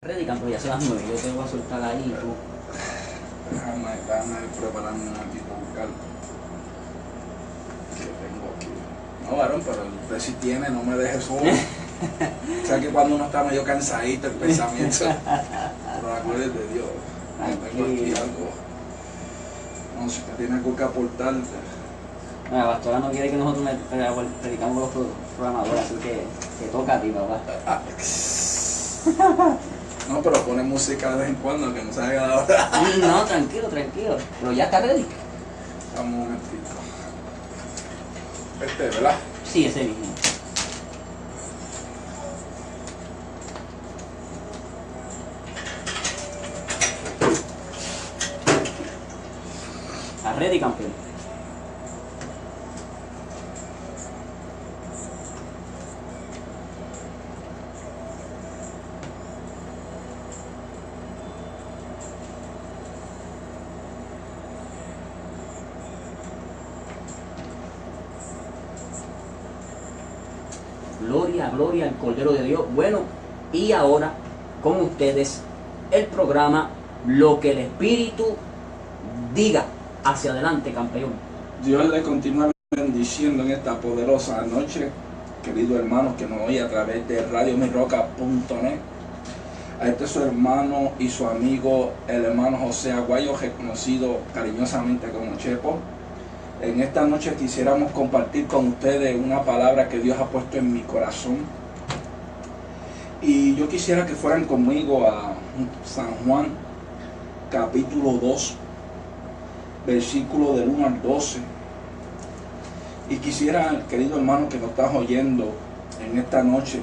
Predican, pero ya son las 9, yo te voy a soltar ahí y tú. Déjame prepararme un momentito vocal que tengo aquí. No, varón, pero usted si tiene, no me deje solo. O sea que cuando uno está medio cansadito el pensamiento, pero la gloria es de Dios. Tengo aquí algo. No sé, usted tiene algo que aportar. La pastora no quiere que nosotros predicamos los programadores, así que te toca a ti, papá. No, pero pone música de vez en cuando, que no se haga la hora. No, tranquilo, tranquilo. Pero ya está ready. Vamos un momentito. ¿Verdad? Sí, ese mismo. ¿Estás ready, campeón? Gloria, gloria al Cordero de Dios. Bueno, y ahora con ustedes el programa Lo que el Espíritu diga. Hacia adelante, campeón. Dios le continúa bendiciendo en esta poderosa noche, queridos hermanos que nos oyen a través de radiomirroca.net. A este su hermano y su amigo, el hermano José Aguayo, reconocido cariñosamente como Chepo. En esta noche quisiéramos compartir con ustedes una palabra que Dios ha puesto en mi corazón. Y yo quisiera que fueran conmigo a San Juan, capítulo 2, versículo del 1 al 12. Y quisiera, querido hermano que nos estás oyendo en esta noche,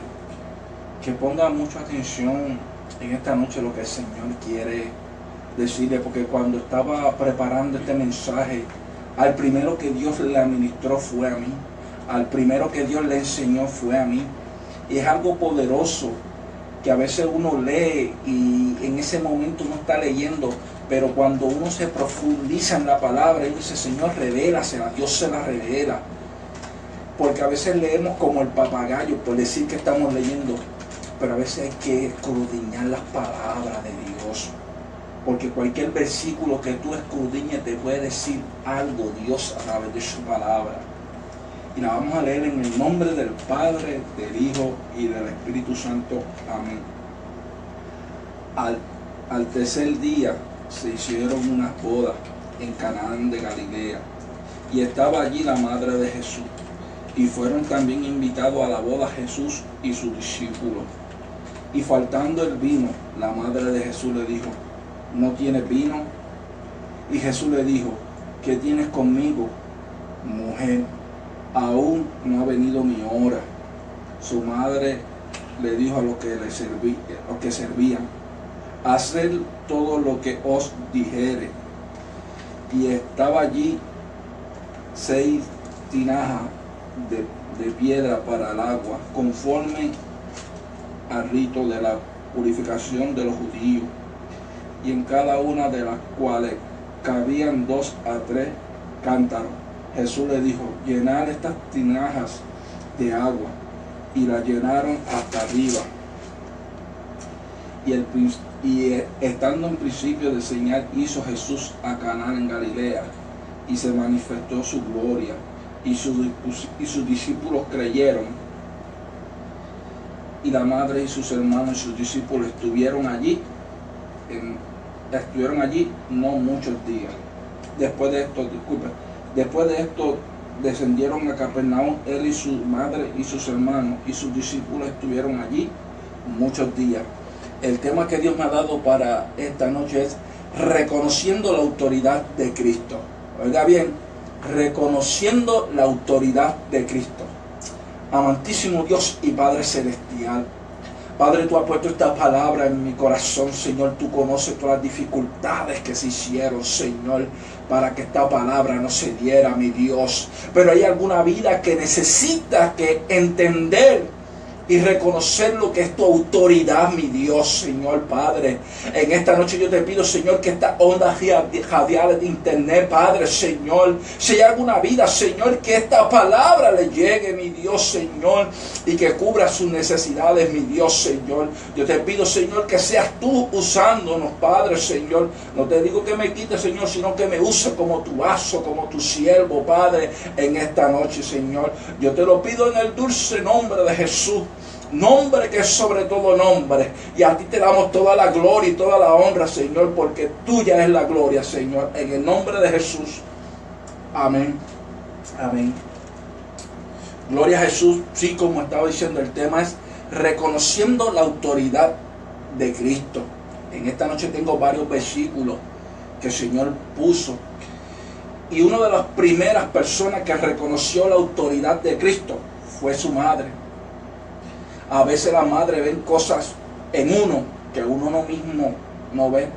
que ponga mucha atención en esta noche lo que el Señor quiere decirle, porque cuando estaba preparando este mensaje, al primero que Dios le administró fue a mí, al primero que Dios le enseñó fue a mí. Y es algo poderoso que a veces uno lee y en ese momento uno está leyendo, pero cuando uno se profundiza en la palabra y dice, Señor, revélasela, Dios se la revela. Porque a veces leemos como el papagayo por decir que estamos leyendo, pero a veces hay que escudriñar las palabras de Dios. Porque cualquier versículo que tú escudriñes te puede decir algo Dios a través de su palabra. Y la vamos a leer en el nombre del Padre, del Hijo y del Espíritu Santo. Amén. Al tercer día se hicieron unas bodas en Canaán de Galilea, y estaba allí la madre de Jesús. Y fueron también invitados a la boda Jesús y sus discípulos. Y faltando el vino, la madre de Jesús le dijo, ¿no tienes vino? Y Jesús le dijo, ¿qué tienes conmigo, mujer? Aún no ha venido mi hora. Su madre le dijo a los que servían, haced todo lo que os dijere. Y estaba allí 6 tinajas de piedra para el agua, conforme al rito de la purificación de los judíos, y en cada una de las cuales cabían 2 a 3 cántaros. Jesús le dijo, llenad estas tinajas de agua, y las llenaron hasta arriba. Y estando en principio de señal hizo Jesús a Canaán en Galilea, y se manifestó su gloria, y sus discípulos creyeron. Y la madre y sus hermanos y sus discípulos estuvieron allí no muchos días. Después de esto descendieron a Capernaum, él y su madre y sus hermanos y sus discípulos estuvieron allí muchos días. El tema que Dios me ha dado para esta noche es reconociendo la autoridad de Cristo. Oiga bien, reconociendo la autoridad de Cristo. Amantísimo Dios y Padre Celestial, Padre, tú has puesto esta palabra en mi corazón, Señor. Tú conoces todas las dificultades que se hicieron, Señor, para que esta palabra no se diera, mi Dios. Pero hay alguna vida que necesita que entender y reconocer lo que es tu autoridad, mi Dios, Señor Padre. En esta noche yo te pido, Señor, que esta onda radial de internet, Padre, Señor, si hay alguna vida, Señor, que esta palabra le llegue, mi Dios, Señor, y que cubra sus necesidades, mi Dios, Señor. Yo te pido, Señor, que seas tú usándonos, Padre, Señor. No te digo que me quites, Señor, sino que me uses como tu vaso, como tu siervo, Padre, en esta noche, Señor. Yo te lo pido en el dulce nombre de Jesús. Nombre que es sobre todo nombre. Y a ti te damos toda la gloria y toda la honra, Señor, porque tuya es la gloria, Señor. En el nombre de Jesús. Amén. Amén. Gloria a Jesús. Sí, como estaba diciendo, el tema es reconociendo la autoridad de Cristo. En esta noche tengo varios versículos que el Señor puso. Y una de las primeras personas que reconoció la autoridad de Cristo fue su madre. A veces la madre ven cosas en uno que uno no mismo no ve.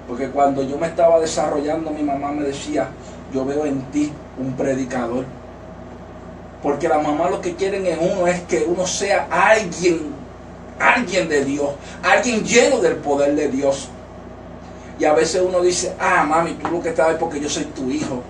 Porque cuando yo me estaba desarrollando, mi mamá me decía, yo veo en ti un predicador. Porque la mamá lo que quieren en uno es que uno sea alguien de Dios, alguien lleno del poder de Dios. Y a veces uno dice, mami, tú lo que estás es porque yo soy tu hijo.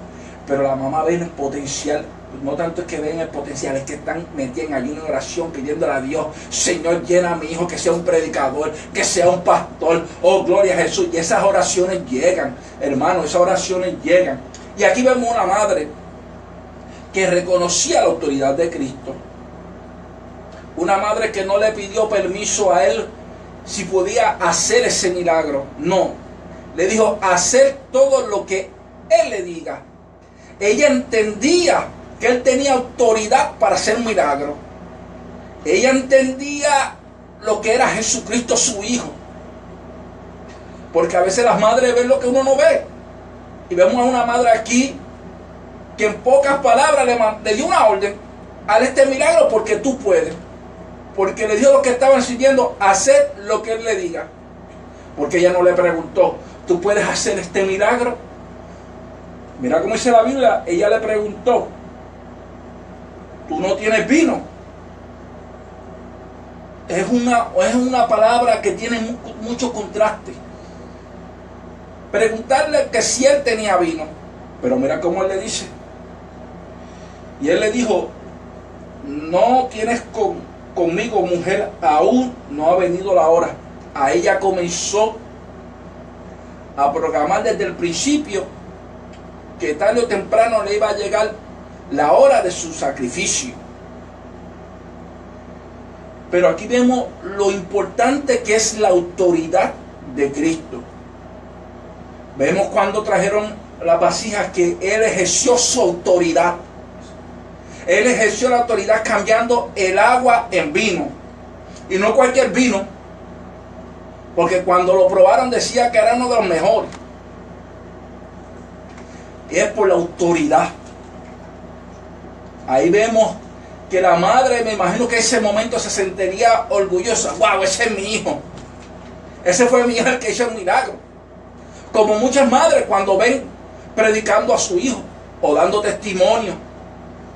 Pero la mamá ve el potencial. No tanto es que ven el potencial, es que están metidos en ayuno y oración, pidiéndole a Dios, Señor, llena a mi hijo, que sea un predicador, que sea un pastor. Oh, gloria a Jesús. Y esas oraciones llegan, hermano, esas oraciones llegan. Y aquí vemos una madre que reconocía la autoridad de Cristo. Una madre que no le pidió permiso a él si podía hacer ese milagro. No, le dijo, hacer todo lo que él le diga. Ella entendía que él tenía autoridad para hacer un milagro. Ella entendía lo que era Jesucristo, su hijo. Porque a veces las madres ven lo que uno no ve. Y vemos a una madre aquí que en pocas palabras le dio una orden: haz este milagro porque tú puedes. Porque le dio lo que estaban siguiendo, hacer lo que él le diga. Porque ella no le preguntó, ¿tú puedes hacer este milagro? Mira cómo dice la Biblia. Ella le preguntó, ¿tú no tienes vino? Es una palabra que tiene mucho contraste. Preguntarle que si él tenía vino. Pero mira cómo él le dice. Y él le dijo, no tienes conmigo, mujer, aún no ha venido la hora. A ella comenzó a programar desde el principio que tarde o temprano le iba a llegar la hora de su sacrificio. Pero aquí vemos lo importante que es la autoridad de Cristo. Vemos cuando trajeron las vasijas que él ejerció su autoridad. Él ejerció la autoridad cambiando el agua en vino. Y no cualquier vino, porque cuando lo probaron decía que era uno de los mejores. Y es por la autoridad. Ahí vemos que la madre, me imagino que en ese momento se sentiría orgullosa. ¡Wow! Ese es mi hijo. Ese fue mi hijo el que hizo el milagro. Como muchas madres cuando ven predicando a su hijo o dando testimonio.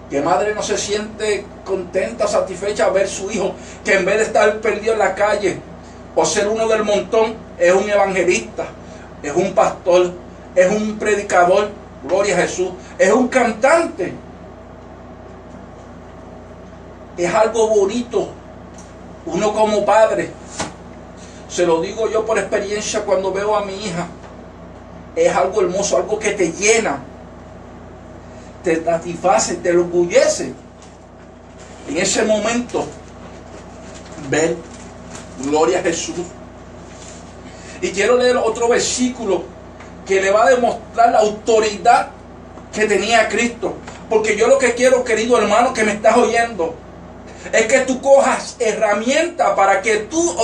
Que madre no se siente contenta, satisfecha a ver su hijo, que en vez de estar perdido en la calle o ser uno del montón, es un evangelista, es un pastor, es un predicador, gloria a Jesús, es un cantante. Es algo bonito. Uno como padre, se lo digo yo por experiencia cuando veo a mi hija, es algo hermoso, algo que te llena, te satisface, te orgullece. En ese momento, ver, gloria a Jesús. Y quiero leer otro versículo que le va a demostrar la autoridad que tenía Cristo. Porque yo lo que quiero, querido hermano, que me estás oyendo, es que tú cojas herramientas para que tú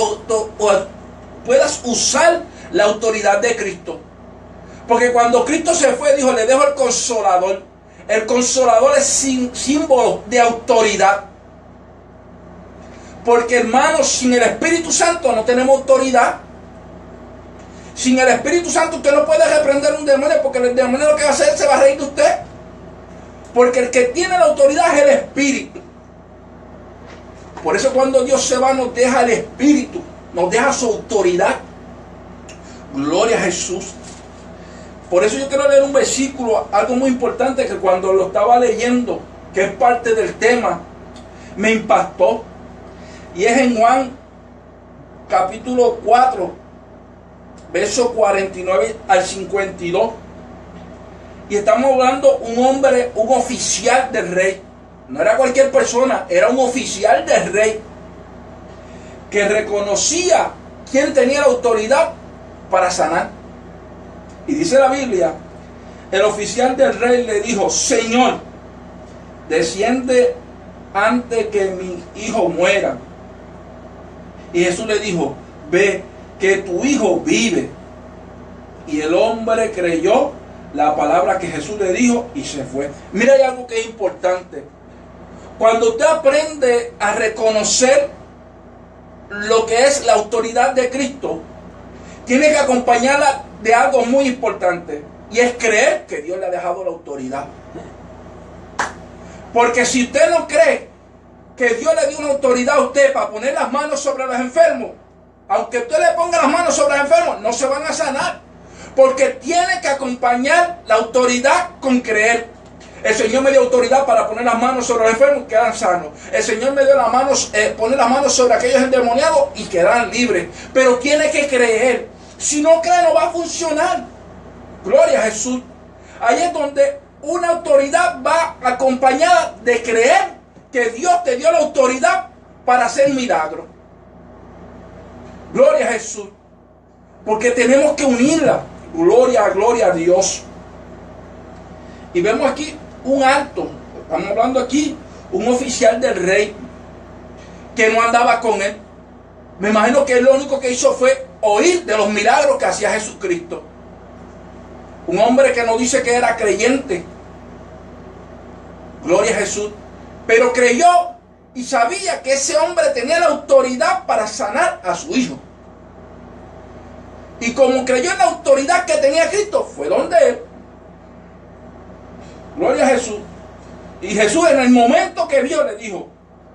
puedas usar la autoridad de Cristo. Porque cuando Cristo se fue, dijo, le dejo el Consolador. El Consolador es símbolo de autoridad. Porque, hermanos, sin el Espíritu Santo no tenemos autoridad. Sin el Espíritu Santo usted no puede reprender un demonio, porque el demonio lo que va a hacer se va a reír de usted. Porque el que tiene la autoridad es el Espíritu. Por eso cuando Dios se va nos deja el Espíritu, nos deja su autoridad. Gloria a Jesús. Por eso yo quiero leer un versículo, algo muy importante que cuando lo estaba leyendo, que es parte del tema, me impactó. Y es en Juan capítulo 4, verso 49 al 52. Y estamos hablando de un hombre, un oficial del rey. No era cualquier persona, era un oficial del rey que reconocía quién tenía la autoridad para sanar. Y dice la Biblia, el oficial del rey le dijo: Señor, desciende antes que mi hijo muera. Y Jesús le dijo: ve, que tu hijo vive. Y el hombre creyó la palabra que Jesús le dijo y se fue. Mira, hay algo que es importante. Cuando usted aprende a reconocer lo que es la autoridad de Cristo, tiene que acompañarla de algo muy importante, y es creer que Dios le ha dejado la autoridad. Porque si usted no cree que Dios le dio una autoridad a usted para poner las manos sobre los enfermos, aunque usted le ponga las manos sobre los enfermos, no se van a sanar. Porque tiene que acompañar la autoridad con creer. El Señor me dio autoridad para poner las manos sobre los enfermos y quedan sanos. El Señor me dio las manos, poner las manos sobre aquellos endemoniados y quedan libres. Pero tiene que creer. Si no cree, no va a funcionar. Gloria a Jesús. Ahí es donde una autoridad va acompañada de creer que Dios te dio la autoridad para hacer milagros. Gloria a Jesús. Porque tenemos que unirla. Gloria a Dios. Y vemos aquí un alto. Estamos hablando aquí, un oficial del rey que no andaba con él. Me imagino que él lo único que hizo fue oír de los milagros que hacía Jesucristo. Un hombre que no dice que era creyente. Gloria a Jesús. Pero creyó y sabía que ese hombre tenía la autoridad para sanar a su hijo. Y como creyó en la autoridad que tenía Cristo, fue donde él. Gloria a Jesús. Y Jesús, en el momento que vio, le dijo: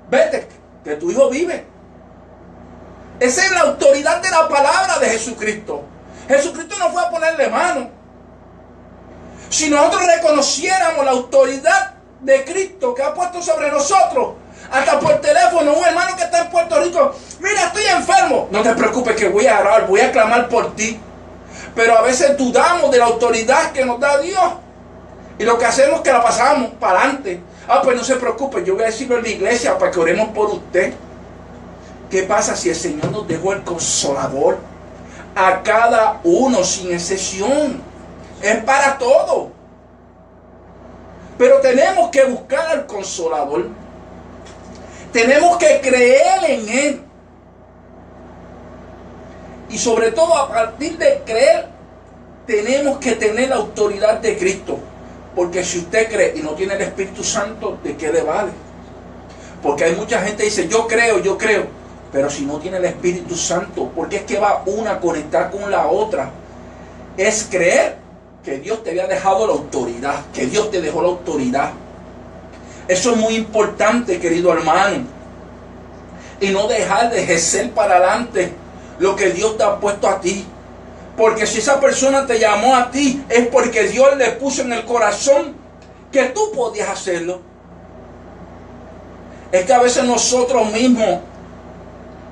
vete, que tu hijo vive. Esa es la autoridad de la palabra de Jesucristo. Jesucristo no fue a ponerle mano. Si nosotros reconociéramos la autoridad de Cristo que ha puesto sobre nosotros, hasta por teléfono, un hermano que está en Puerto Rico: mira, estoy enfermo. No te preocupes, que voy a orar, voy a clamar por ti. Pero a veces dudamos de la autoridad que nos da Dios. Y lo que hacemos es que la pasamos para adelante. Pues no se preocupe, yo voy a decirlo en la iglesia para que oremos por usted. ¿Qué pasa si el Señor nos dejó el Consolador a cada uno sin excepción? Es para todo. Pero tenemos que buscar al Consolador. Tenemos que creer en Él. Y sobre todo, a partir de creer, tenemos que tener la autoridad de Cristo. Porque si usted cree y no tiene el Espíritu Santo, ¿de qué le vale? Porque hay mucha gente que dice: yo creo. Pero si no tiene el Espíritu Santo, porque es que va una a conectar con la otra. Es creer que Dios te había dejado la autoridad, que Dios te dejó la autoridad. Eso es muy importante, querido hermano. Y no dejar de ejercer para adelante lo que Dios te ha puesto a ti. Porque si esa persona te llamó a ti, es porque Dios le puso en el corazón que tú podías hacerlo. Es que a veces nosotros mismos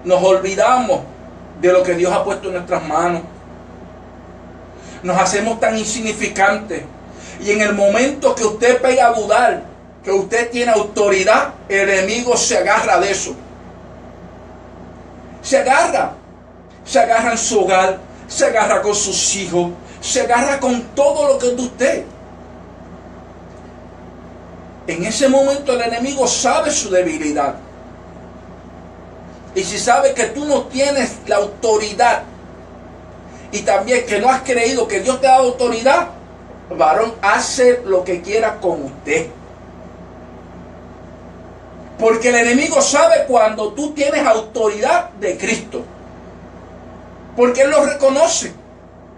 nos olvidamos de lo que Dios ha puesto en nuestras manos. Nos hacemos tan insignificantes. Y en el momento que usted pega a dudar que usted tiene autoridad, el enemigo se agarra de eso. Se agarra en su hogar, se agarra con sus hijos, se agarra con todo lo que es de usted. En ese momento el enemigo sabe su debilidad. Y si sabe que tú no tienes la autoridad, y también que no has creído que Dios te da autoridad, varón, hace lo que quiera con usted. Porque el enemigo sabe cuando tú tienes autoridad de Cristo. Porque Él lo reconoce.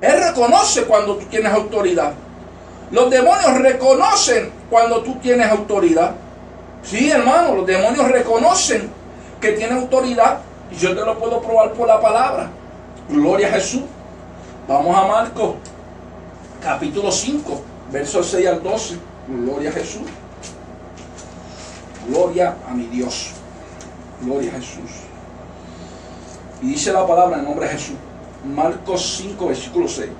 Él reconoce cuando tú tienes autoridad. Los demonios reconocen cuando tú tienes autoridad. Sí, hermano, los demonios reconocen que tiene autoridad. Y yo te lo puedo probar por la palabra. Gloria a Jesús. Vamos a Marcos, capítulo 5, versos 6 al 12. Gloria a Jesús. Gloria a mi Dios. Gloria a Jesús. Y dice la palabra en nombre de Jesús. Marcos 5, versículo 6.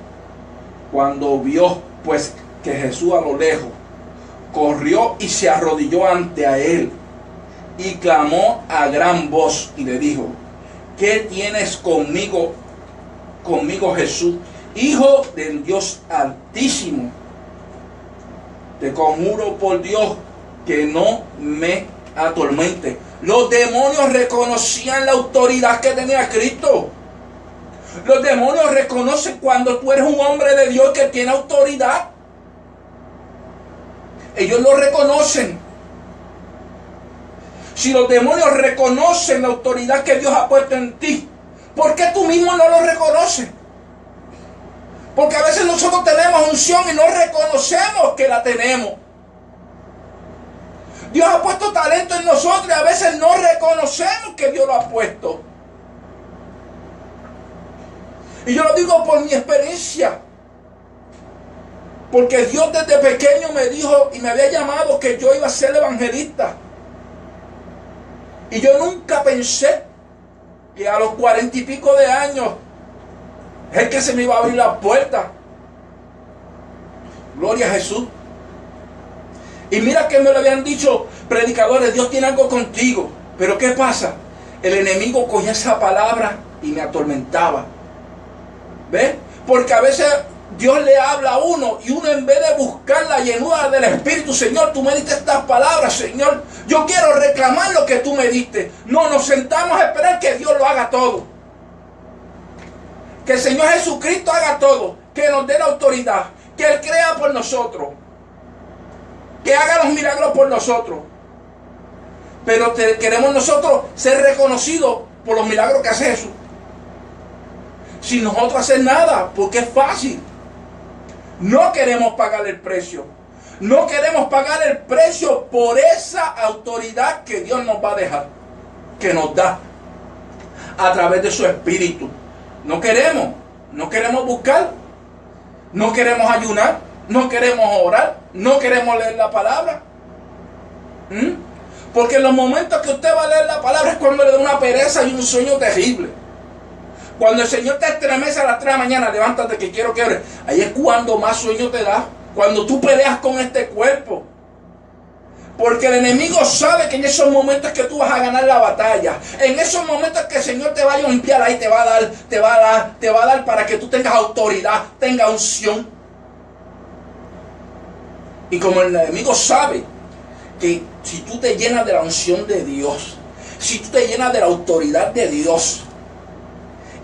Cuando vio pues que Jesús a lo lejos corrió y se arrodilló ante a él y clamó a gran voz y le dijo: ¿qué tienes conmigo, Jesús, Hijo del Dios Altísimo? Te conjuro por Dios que no me atormente. Los demonios reconocían la autoridad que tenía Cristo. Los demonios reconocen cuando tú eres un hombre de Dios que tiene autoridad. Ellos lo reconocen. Si los demonios reconocen la autoridad que Dios ha puesto en ti, ¿por qué tú mismo no lo reconoces? Porque a veces nosotros tenemos unción y no reconocemos que la tenemos. Dios ha puesto talento en nosotros y a veces no reconocemos que Dios lo ha puesto. Y yo lo digo por mi experiencia. Porque Dios desde pequeño me dijo y me había llamado que yo iba a ser evangelista. Y yo nunca pensé que a los 40 y pico de años es que se me iba a abrir la puerta. Gloria a Jesús. Y mira que me lo habían dicho predicadores: Dios tiene algo contigo. Pero ¿qué pasa? El enemigo cogía esa palabra y me atormentaba. ¿Ves? Porque a veces Dios le habla a uno y uno, en vez de buscar la llenura del Espíritu: Señor, tú me diste estas palabras, Señor, yo quiero reclamar lo que tú me diste. No, nos sentamos a esperar que Dios lo haga todo. Que el Señor Jesucristo haga todo. Que nos dé la autoridad. Que Él crea por nosotros. Que haga los milagros por nosotros. Pero queremos nosotros ser reconocidos por los milagros que hace Jesús. Sin nosotros hacer nada, porque es fácil. No queremos pagar el precio. No queremos pagar el precio por esa autoridad que Dios nos va a dejar, que nos da a través de su Espíritu. No queremos buscar, no queremos ayunar, no queremos orar, no queremos leer la palabra. Porque en los momentos que usted va a leer la palabra es cuando le da una pereza y un sueño terrible. Cuando el Señor te estremece a las 3 de la mañana: levántate que quiero que ores. Ahí es cuando más sueño te da. Cuando tú peleas con este cuerpo. Porque el enemigo sabe que en esos momentos que tú vas a ganar la batalla. En esos momentos que el Señor te va a limpiar, ahí te va a dar para que tú tengas autoridad, tengas unción. Y como el enemigo sabe que si tú te llenas de la unción de Dios, si tú te llenas de la autoridad de Dios,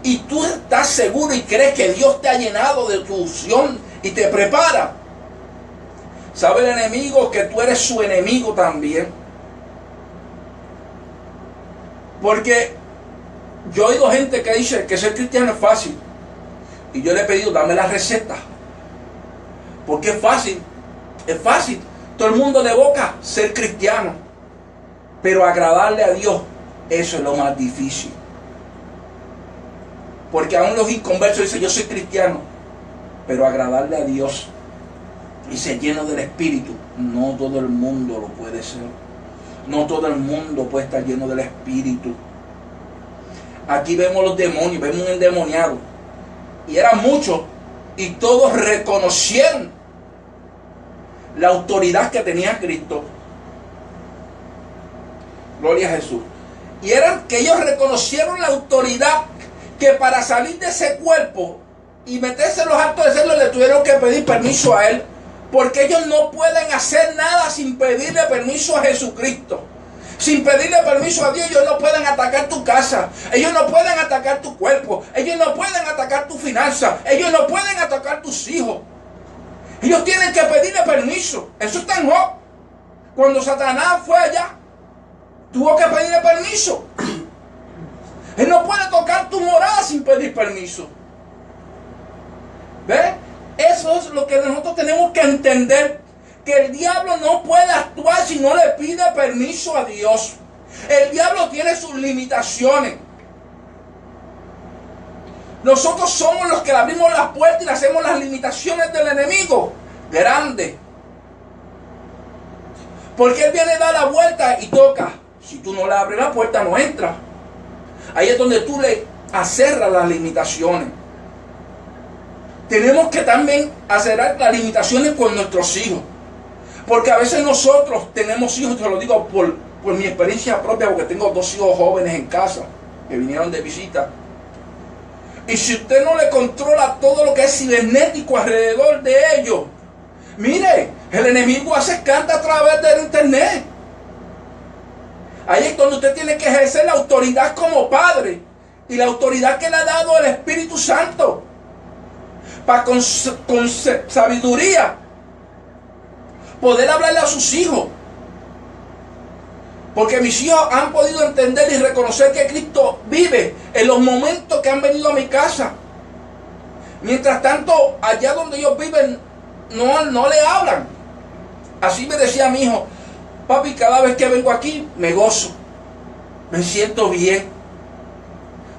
y tú estás seguro y crees que Dios te ha llenado de tu unción y te prepara, sabe el enemigo que tú eres su enemigo también. Porque yo he oído gente que dice que ser cristiano es fácil. Y yo le he pedido: dame la receta. Porque es fácil. Es fácil. Todo el mundo le evoca ser cristiano. Pero agradarle a Dios, eso es lo más difícil. Porque aún los inconversos dicen: yo soy cristiano. Pero agradarle a Dios y ser lleno del Espíritu, no todo el mundo lo puede ser. No todo el mundo puede estar lleno del Espíritu. Aquí vemos los demonios, vemos un endemoniado. Y eran muchos. Y todos reconocieron la autoridad que tenía Cristo. Gloria a Jesús. Y eran que ellos reconocieron la autoridad, que para salir de ese cuerpo y meterse en los actos de cielo le tuvieron que pedir permiso a Él. Porque ellos no pueden hacer nada sin pedirle permiso a Jesucristo. Sin pedirle permiso a Dios, ellos no pueden atacar tu casa. Ellos no pueden atacar tu cuerpo. Ellos no pueden atacar tu finanza. Ellos no pueden atacar tus hijos. Ellos tienen que pedirle permiso. Eso está en Job. Cuando Satanás fue allá, tuvo que pedirle permiso. Él no puede tocar tu morada sin pedir permiso. ¿Ves? Eso es lo que nosotros tenemos que entender. Que el diablo no puede actuar si no le pide permiso a Dios. El diablo tiene sus limitaciones. Nosotros somos los que le abrimos las puertas y le hacemos las limitaciones del enemigo grandes. Porque él viene a dar la vuelta y toca. Si tú no le abres la puerta, no entra. Ahí es donde tú le acerras las limitaciones. Tenemos que también acerrar las limitaciones con nuestros hijos. Porque a veces nosotros tenemos hijos, te lo digo por mi experiencia propia, porque tengo 2 hijos jóvenes en casa que vinieron de visita. Y si usted no le controla todo lo que es cibernético alrededor de ellos, mire, el enemigo hace escanta a través del internet. Ahí es donde usted tiene que ejercer la autoridad como padre y la autoridad que le ha dado el Espíritu Santo para con sabiduría poder hablarle a sus hijos. Porque mis hijos han podido entender y reconocer que Cristo vive en los momentos que han venido a mi casa. Mientras tanto, allá donde ellos viven, no le hablan. Así me decía mi hijo: papi, cada vez que vengo aquí, me gozo. Me siento bien.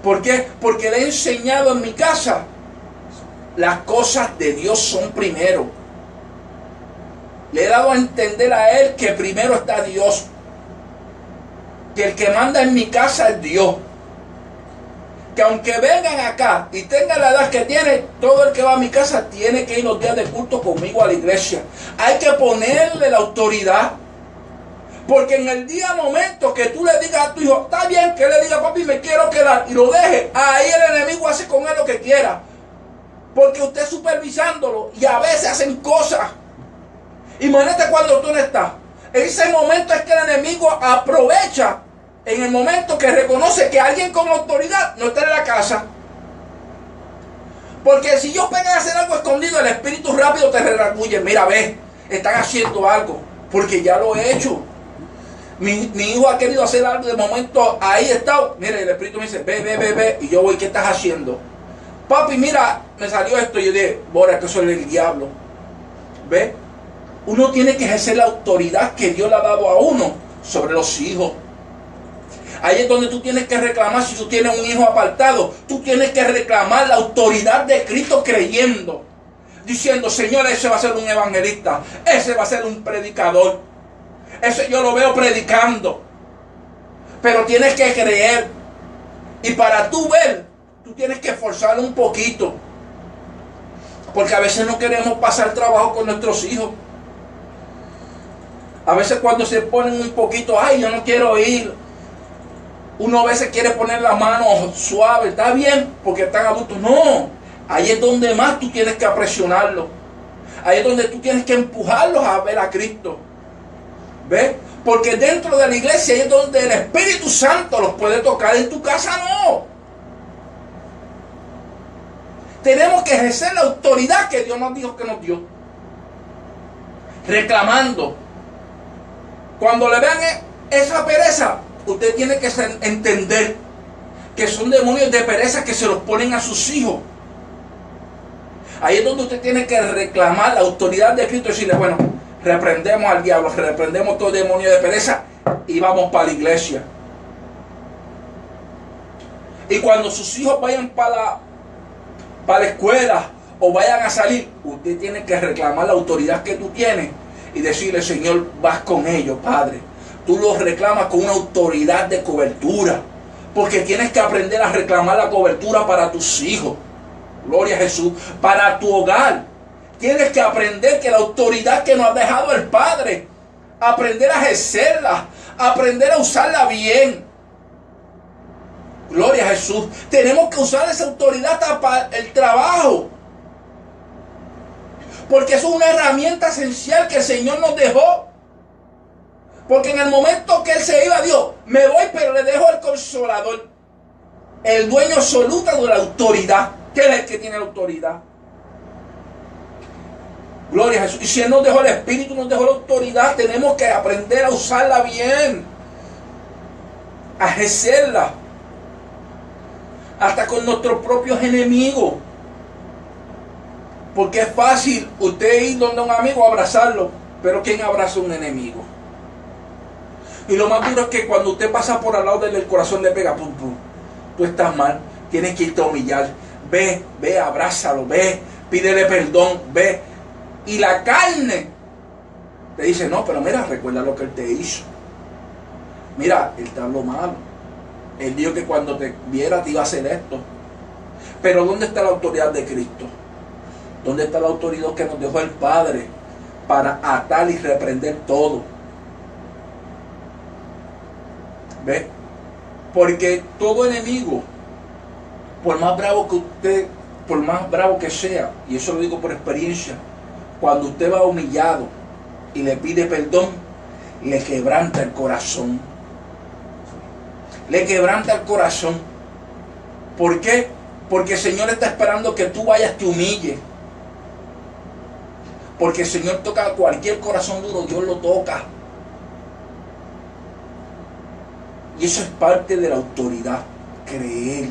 ¿Por qué? Porque le he enseñado en mi casa, las cosas de Dios son primero. Le he dado a entender a él que primero está Dios. Que el que manda en mi casa es Dios. Que aunque vengan acá y tengan la edad que tiene, todo el que va a mi casa tiene que ir los días de culto conmigo a la iglesia. Hay que ponerle la autoridad. Porque en el día momento que tú le digas a tu hijo, está bien que le diga: papi, me quiero quedar, y lo deje, ahí el enemigo hace con él lo que quiera. Porque usted supervisándolo, y a veces hacen cosas. Imagínate cuando tú no estás. En ese momento es que el enemigo aprovecha, en el momento que reconoce que alguien con autoridad no está en la casa. Porque si yo vengo a hacer algo escondido, el espíritu rápido te redarguye. Mira, ve, están haciendo algo, porque ya lo he hecho. Mi hijo ha querido hacer algo, de momento ahí está. Mira, el espíritu me dice: ve, y yo voy: ¿qué estás haciendo? Papi, mira, me salió esto. Y yo dije: Bora, que eso es el diablo. ¿Ve? Uno tiene que ejercer la autoridad que Dios le ha dado a uno sobre los hijos. Ahí es donde tú tienes que reclamar. Si tú tienes un hijo apartado, tú tienes que reclamar la autoridad de Cristo, creyendo, diciendo: Señor, ese va a ser un evangelista, ese va a ser un predicador, ese yo lo veo predicando. Pero tienes que creer. Y para tú ver, tú tienes que esforzarlo un poquito. Porque a veces no queremos pasar trabajo con nuestros hijos. A veces cuando se ponen un poquito: ay, yo no quiero ir. Uno a veces quiere poner la mano suave. Está bien, porque están adultos. No, ahí es donde más tú tienes que presionarlos. Ahí es donde tú tienes que empujarlos a ver a Cristo. ¿Ves? Porque dentro de la iglesia ahí es donde el Espíritu Santo los puede tocar. En tu casa no. Tenemos que ejercer la autoridad que Dios nos dijo que nos dio. Reclamando. Cuando le vean esa pereza, usted tiene que entender que son demonios de pereza que se los ponen a sus hijos. Ahí es donde usted tiene que reclamar la autoridad de Cristo y decirle: bueno, reprendemos al diablo, reprendemos todo demonio de pereza y vamos para la iglesia. Y cuando sus hijos vayan para la escuela o vayan a salir, usted tiene que reclamar la autoridad que tú tienes y decirle: Señor, vas con ellos, Padre. Tú los reclamas con una autoridad de cobertura, porque tienes que aprender a reclamar la cobertura para tus hijos. Gloria a Jesús. Para tu hogar. Tienes que aprender que la autoridad que nos ha dejado el Padre, aprender a ejercerla, aprender a usarla bien. Gloria a Jesús. Tenemos que usar esa autoridad para el trabajo. Porque eso es una herramienta esencial que el Señor nos dejó. Porque en el momento que Él se iba, Dios, me voy, pero le dejo el Consolador, el dueño absoluto de la autoridad, que es el que tiene la autoridad. Gloria a Jesús. Y si Él nos dejó el Espíritu, nos dejó la autoridad, tenemos que aprender a usarla bien, a ejercerla, hasta con nuestros propios enemigos. Porque es fácil usted ir donde un amigo a abrazarlo, pero ¿quién abraza a un enemigo? Y lo más duro es que cuando usted pasa por al lado del el corazón le pega, pum, pum. Tú estás mal, tienes que irte a humillar. Ve, abrázalo, ve, pídele perdón, ve. Y la carne te dice, no, pero mira, recuerda lo que él te hizo. Mira, él te habló malo. Él dijo que cuando te viera te iba a hacer esto. Pero ¿dónde está la autoridad de Cristo? ¿Dónde está la autoridad que nos dejó el Padre para atar y reprender todo? ¿Ve? Porque todo enemigo, por más bravo que usted, por más bravo que sea, y eso lo digo por experiencia, cuando usted va humillado y le pide perdón, le quebranta el corazón. Le quebranta el corazón. ¿Por qué? Porque el Señor está esperando que tú vayas, te humilles. Porque el Señor toca cualquier corazón duro, Dios lo toca. Y eso es parte de la autoridad, creer.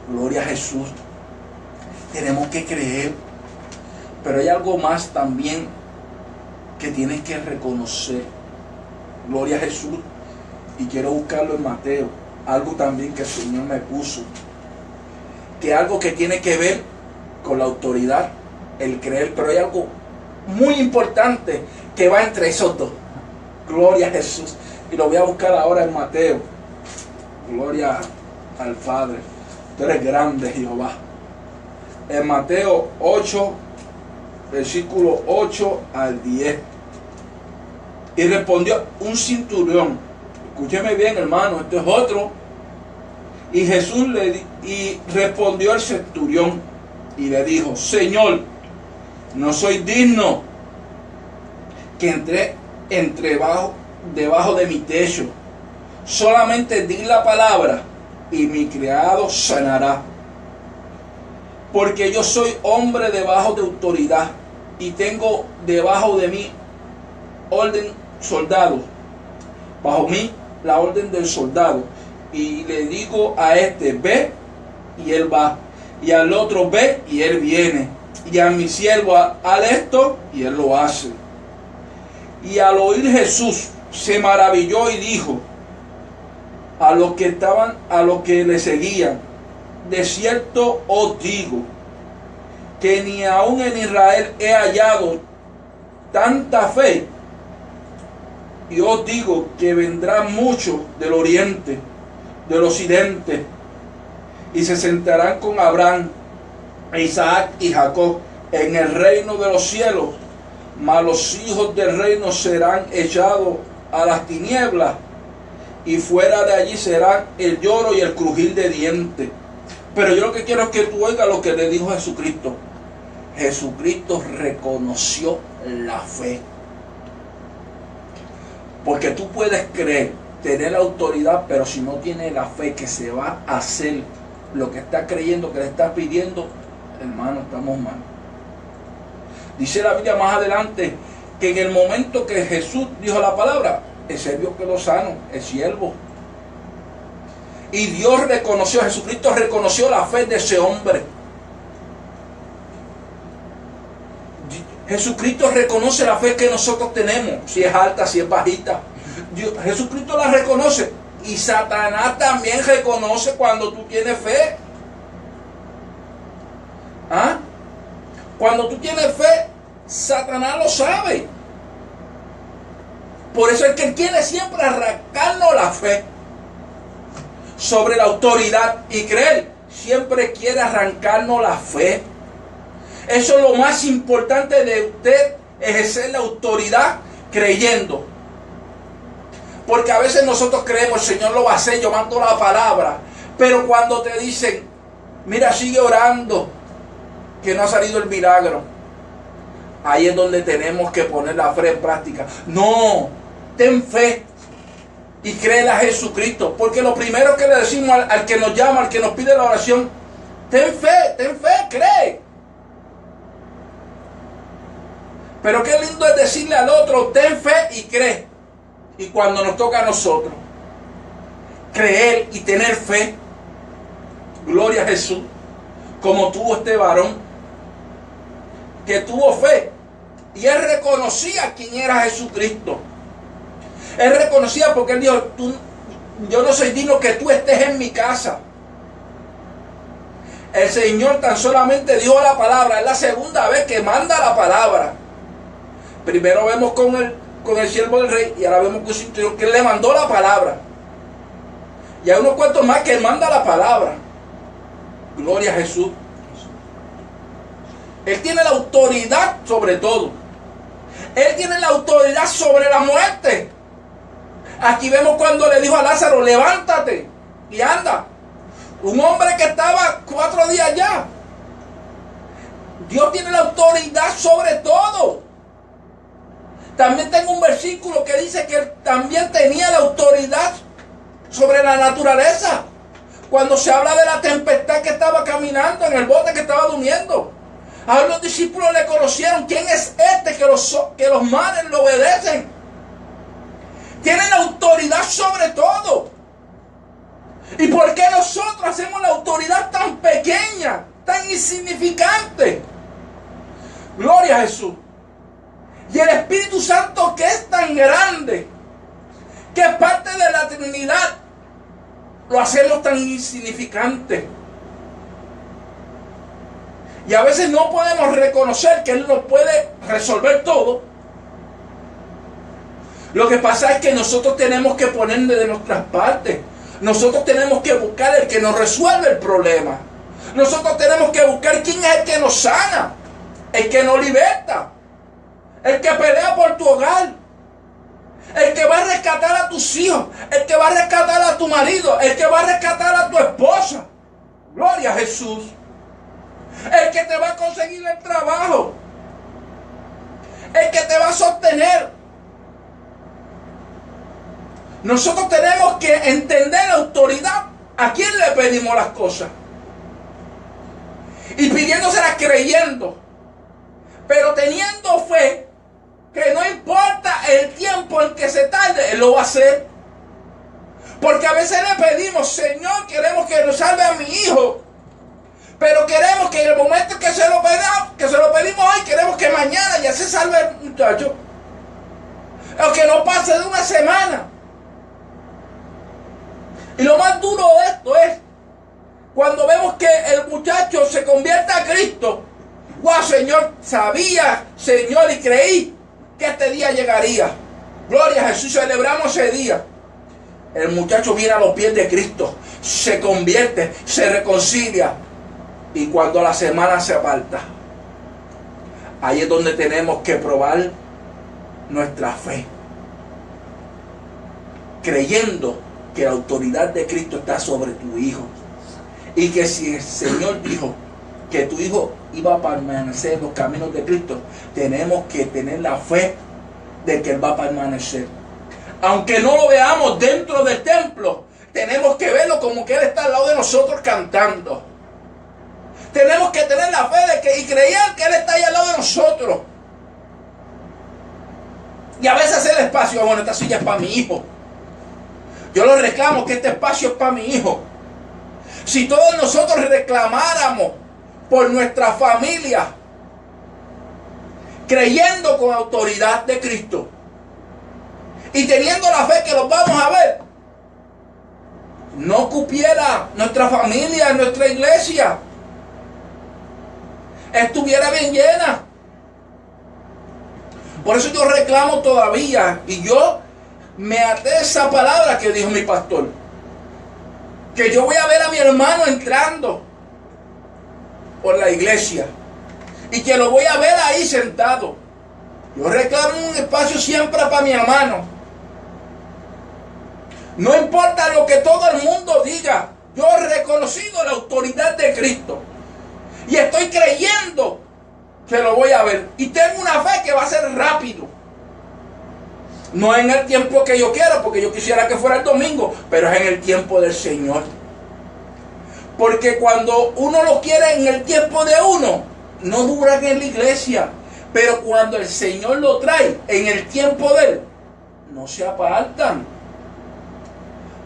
Gloria a Jesús. Tenemos que creer. Pero hay algo más también que tienes que reconocer. Gloria a Jesús. Y quiero buscarlo en Mateo. Algo también que el Señor me puso. Que algo que tiene que ver con la autoridad, el creer. Pero hay algo muy importante que va entre esos dos. Gloria a Jesús. Y lo voy a buscar ahora en Mateo. Gloria al Padre. Tú eres grande, Jehová. En Mateo 8, versículo 8 al 10. Y respondió un centurión. Escúcheme bien, hermano, esto es otro. Y Jesús y respondió el centurión y le dijo: Señor, no soy digno que entre debajo de mi techo. Solamente di la palabra y mi criado sanará. Porque yo soy hombre debajo de autoridad y tengo debajo de mí orden soldados. Bajo mí la orden del soldado. Y le digo a este, ve, y él va. Y al otro, ve, y él viene. Y a mi siervo, haz esto, y él lo hace. Y al oír Jesús, se maravilló y dijo a los que le seguían: de cierto os digo, que ni aun en Israel he hallado tanta fe. Y os digo que vendrán muchos del oriente, del occidente, y se sentarán con Abraham, Isaac y Jacob en el reino de los cielos. Mas los hijos del reino serán echados a las tinieblas, y fuera de allí será el lloro y el crujir de dientes. Pero yo lo que quiero es que tú oigas lo que le dijo Jesucristo. Jesucristo reconoció la fe. Porque tú puedes creer, tener la autoridad, pero si no tienes la fe que se va a hacer lo que estás creyendo, que le estás pidiendo, hermano, estamos mal. Dice la Biblia más adelante que en el momento que Jesús dijo la palabra, el siervo quedó sano, el siervo. Y Dios reconoció, Jesucristo reconoció la fe de ese hombre. Jesucristo reconoce la fe que nosotros tenemos, si es alta, si es bajita. Jesucristo la reconoce. Y Satanás también reconoce cuando tú tienes fe. ¿Ah? Cuando tú tienes fe, Satanás lo sabe. Por eso es que él quiere siempre arrancarnos la fe sobre la autoridad y creer. Siempre quiere arrancarnos la fe. Eso es lo más importante de usted, ejercer la autoridad creyendo. Porque a veces nosotros creemos, el Señor lo va a hacer, yo mando la palabra. Pero cuando te dicen, mira, sigue orando, que no ha salido el milagro, ahí es donde tenemos que poner la fe en práctica. No, ten fe y créele a Jesucristo. Porque lo primero que le decimos al que nos llama, al que nos pide la oración, ten fe, cree. Pero qué lindo es decirle al otro, ten fe y cree. Y cuando nos toca a nosotros, creer y tener fe, gloria a Jesús, como tuvo este varón, que tuvo fe, y él reconocía quién era Jesucristo. Él reconocía porque él dijo, yo no soy digno que tú estés en mi casa. El Señor tan solamente dio la palabra. Es la segunda vez que manda la palabra. Primero vemos con el siervo del rey y ahora vemos con su interior que él le mandó la palabra. Y hay unos cuantos más que él manda la palabra. Gloria a Jesús. Él tiene la autoridad sobre todo. Él tiene la autoridad sobre la muerte. Aquí vemos cuando le dijo a Lázaro, levántate y anda. Un hombre que estaba 4 días ya. Dios tiene la autoridad sobre todo. También tengo un versículo que dice que él también tenía la autoridad sobre la naturaleza. Cuando se habla de la tempestad que estaba caminando en el bote que estaba durmiendo. Ahora los discípulos le conocieron. ¿Quién es este que los mares le obedecen? Tiene la autoridad sobre todo. ¿Y por qué nosotros hacemos la autoridad tan pequeña, tan insignificante? Gloria a Jesús. Y el Espíritu Santo, que es tan grande, que es parte de la Trinidad, lo hacemos tan insignificante. Y a veces no podemos reconocer que Él nos puede resolver todo. Lo que pasa es que nosotros tenemos que poner de nuestras partes. Nosotros tenemos que buscar el que nos resuelve el problema. Nosotros tenemos que buscar quién es el que nos sana, el que nos liberta, el que pelea por tu hogar, el que va a rescatar a tus hijos, el que va a rescatar a tu marido, el que va a rescatar a tu esposa. Gloria a Jesús. El que te va a conseguir el trabajo, el que te va a sostener. Nosotros tenemos que entender la autoridad. ¿A quién le pedimos las cosas? Y pidiéndoselas creyendo, pero teniendo fe, que no importa el tiempo en que se tarde, Él lo va a hacer. Porque a veces le pedimos, Señor, queremos que nos salve a mi hijo, pero queremos que en el momento que se lo pedimos hoy, queremos que mañana ya se salve el muchacho, o que no pase de una semana. Y lo más duro de esto es cuando vemos que el muchacho se convierte a Cristo. ¡Wow, Señor! Sabía, Señor, y creí que este día llegaría. Gloria a Jesús, celebramos ese día. El muchacho viene a los pies de Cristo, se convierte, se reconcilia. Y cuando la semana se aparta, ahí es donde tenemos que probar nuestra fe. Creyendo que la autoridad de Cristo está sobre tu hijo. Y que si el Señor dijo que tu hijo iba a permanecer en los caminos de Cristo, tenemos que tener la fe de que Él va a permanecer. Aunque no lo veamos dentro del templo, tenemos que verlo como que Él está al lado de nosotros cantando. Tenemos que tener la fe y creer que Él está ahí al lado de nosotros. Y a veces hacer espacio, bueno, esta silla es para mi hijo. Yo lo reclamo que este espacio es para mi hijo. Si todos nosotros reclamáramos por nuestra familia, creyendo con autoridad de Cristo y teniendo la fe que los vamos a ver, no cupiera nuestra familia, nuestra iglesia, estuviera bien llena. Por eso yo reclamo todavía, y yo me até a esa palabra que dijo mi pastor, que yo voy a ver a mi hermano entrando por la iglesia y que lo voy a ver ahí sentado. Yo reclamo un espacio siempre para mi hermano. No importa lo que todo el mundo diga, yo he reconocido la autoridad de Cristo y estoy creyendo que lo voy a ver, y tengo una fe que va a ser rápido. No en el tiempo que yo quiera, porque yo quisiera que fuera el domingo, pero es en el tiempo del Señor. Porque cuando uno lo quiere en el tiempo de uno, no duran en la iglesia. Pero cuando el Señor lo trae en el tiempo de Él, no se apartan.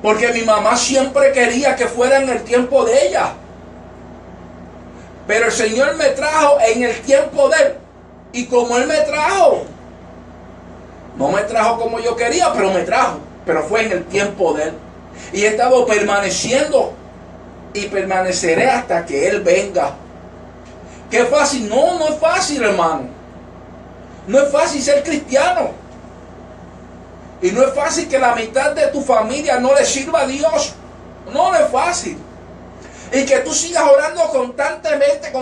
Porque mi mamá siempre quería que fuera en el tiempo de ella. Pero el Señor me trajo en el tiempo de Él. Y como Él me trajo, No me trajo como yo quería, pero me trajo. Pero fue en el tiempo de Él. Y he estado permaneciendo y permaneceré hasta que Él venga. ¿Qué fácil? No, no es fácil, hermano. No es fácil ser cristiano. Y no es fácil que la mitad de tu familia no le sirva a Dios. No, no es fácil. Y que tú sigas orando constantemente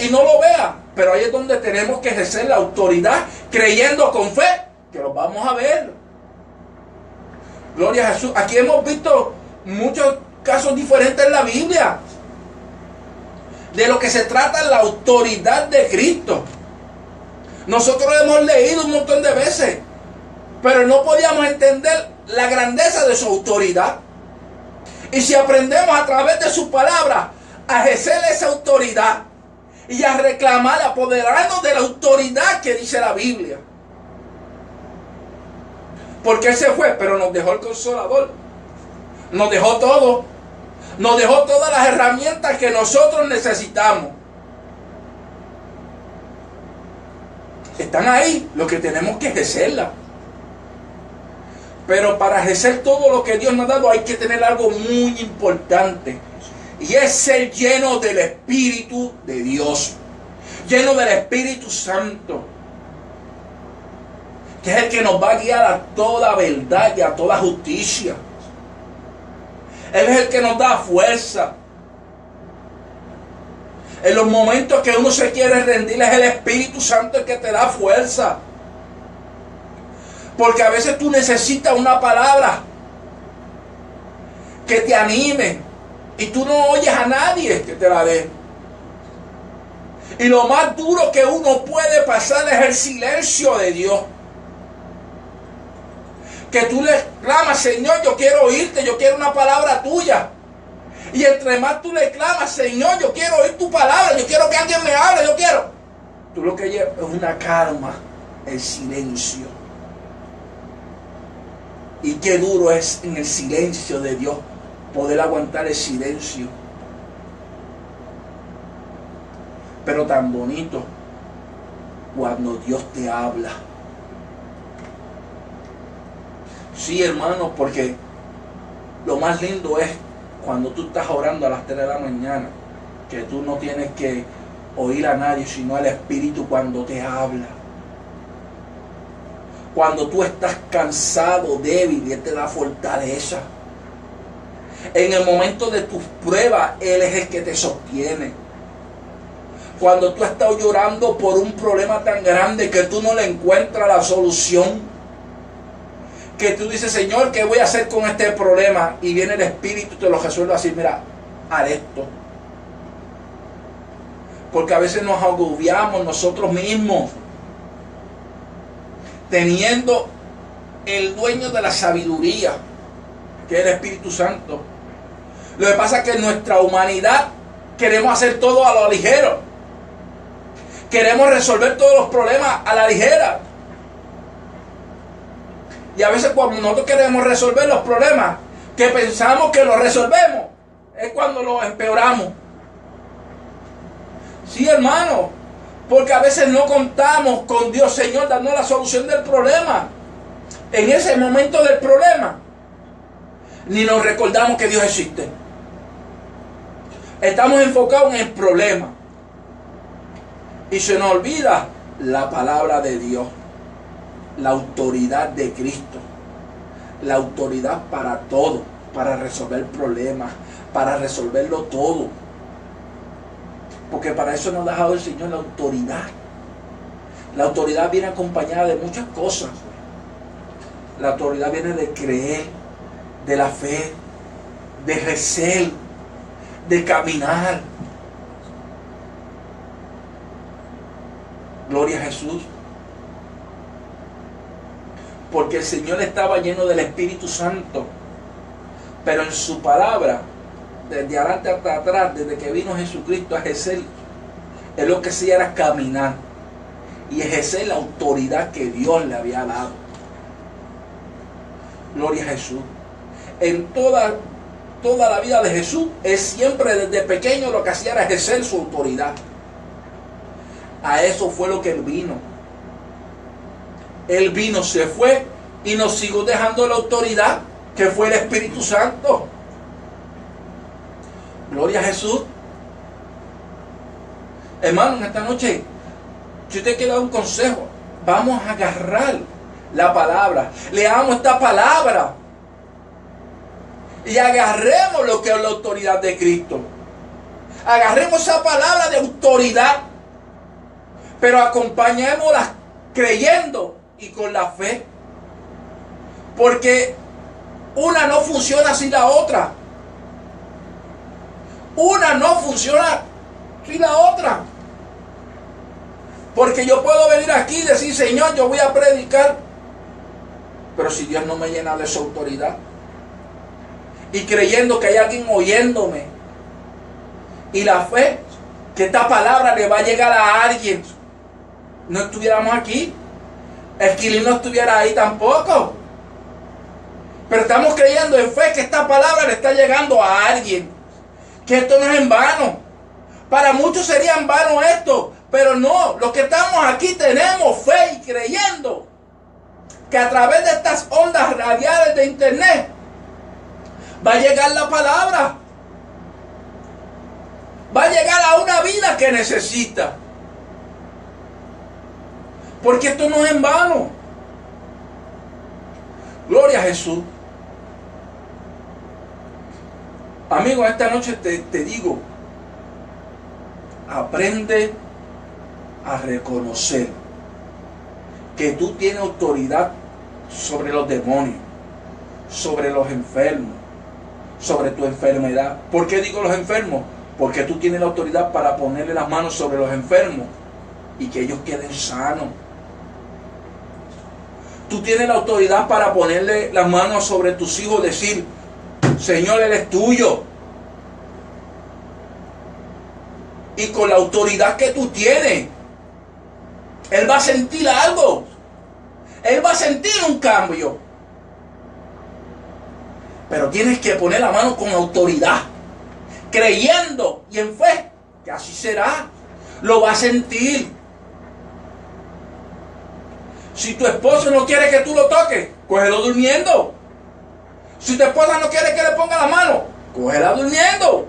y no lo veas. Pero ahí es donde tenemos que ejercer la autoridad, creyendo con fe que lo vamos a ver. Gloria a Jesús. Aquí hemos visto muchos casos diferentes en la Biblia. De lo que se trata la autoridad de Cristo. Nosotros hemos leído un montón de veces, pero no podíamos entender la grandeza de su autoridad. Y si aprendemos a través de su palabra a ejercer esa autoridad y a reclamar, a apoderarnos de la autoridad que dice la Biblia. Porque Él se fue, pero nos dejó el Consolador. Nos dejó todo. Nos dejó todas las herramientas que nosotros necesitamos. Están ahí, lo que tenemos que ejercerlas. Pero para ejercer todo lo que Dios nos ha dado hay que tener algo muy importante. Y es ser lleno del Espíritu de Dios. Lleno del Espíritu Santo. Que es el que nos va a guiar a toda verdad y a toda justicia. Él es el que nos da fuerza. En los momentos que uno se quiere rendir, es el Espíritu Santo el que te da fuerza. Porque a veces tú necesitas una palabra que te anime y tú no oyes a nadie que te la dé. Y lo más duro que uno puede pasar es el silencio de Dios. Que tú le clamas, Señor, yo quiero oírte, yo quiero una palabra tuya. Y entre más tú le clamas, Señor, yo quiero oír tu palabra, yo quiero que alguien me hable, yo quiero. Tú lo que llevas es una calma, el silencio. Y qué duro es en el silencio de Dios poder aguantar el silencio. Pero tan bonito cuando Dios te habla. Sí, hermano, porque lo más lindo es cuando tú estás orando a las 3 de la mañana, que tú no tienes que oír a nadie, sino al Espíritu cuando te habla. Cuando tú estás cansado, débil, y Él te da fortaleza. En el momento de tus pruebas, Él es el que te sostiene. Cuando tú estás llorando por un problema tan grande que tú no le encuentras la solución, que tú dices, Señor, ¿qué voy a hacer con este problema? Y viene el Espíritu y te lo resuelve así, mira, haz esto. Porque a veces nos agobiamos nosotros mismos, teniendo el dueño de la sabiduría, que es el Espíritu Santo. Lo que pasa es que en nuestra humanidad queremos hacer todo a lo ligero. Queremos resolver todos los problemas a la ligera. Y a veces cuando nosotros queremos resolver los problemas, que pensamos que los resolvemos, es cuando los empeoramos. Sí, hermano, porque a veces no contamos con Dios, Señor, dando la solución del problema. En ese momento del problema, ni nos recordamos que Dios existe. Estamos enfocados en el problema. Y se nos olvida la palabra de Dios. La autoridad de Cristo. La autoridad para todo. Para resolver problemas. Para resolverlo todo. Porque para eso nos ha dado el Señor la autoridad. La autoridad viene acompañada de muchas cosas. La autoridad viene de creer, de la fe, de ejercer, de caminar. Gloria a Jesús. Porque el Señor estaba lleno del Espíritu Santo. Pero en su palabra, desde adelante hasta atrás, desde que vino Jesucristo a ejercer, él lo que hacía era caminar y ejercer la autoridad que Dios le había dado. Gloria a Jesús. En toda la vida de Jesús, él siempre desde pequeño lo que hacía era ejercer su autoridad. A eso fue lo que él vino. Él vino, se fue y nos siguió dejando la autoridad que fue el Espíritu Santo. Gloria a Jesús. Hermano, en esta noche, si usted quiere dar un consejo, vamos a agarrar la palabra. Leamos esta palabra y agarremos lo que es la autoridad de Cristo. Agarremos esa palabra de autoridad, pero acompañémosla creyendo y con la fe. Porque una no funciona sin la otra. Una no funciona sin la otra. Porque yo puedo venir aquí y decir, Señor, yo voy a predicar, pero si Dios no me llena de su autoridad, y creyendo que hay alguien oyéndome, y la fe que esta palabra le va a llegar a alguien, no estuviéramos aquí. Esquilín no estuviera ahí tampoco. Pero estamos creyendo en fe que esta palabra le está llegando a alguien, que esto no es en vano. Para muchos sería en vano esto, pero no, los que estamos aquí tenemos fe y creyendo que a través de estas ondas radiales de internet va a llegar la palabra. Va a llegar a una vida que necesita. Porque esto no es en vano. Gloria a Jesús. Amigo, esta noche te digo, aprende a reconocer que tú tienes autoridad sobre los demonios, sobre los enfermos, sobre tu enfermedad. ¿Por qué digo los enfermos? Porque tú tienes la autoridad para ponerle las manos sobre los enfermos y que ellos queden sanos. Tú tienes la autoridad para ponerle las manos sobre tus hijos, decir, Señor, Él es tuyo. Y con la autoridad que tú tienes, Él va a sentir algo. Él va a sentir un cambio. Pero tienes que poner la mano con autoridad, creyendo y en fe, que así será. Lo va a sentir. Si tu esposo no quiere que tú lo toques, cógelo durmiendo. Si tu esposa no quiere que le ponga la mano, cógela durmiendo.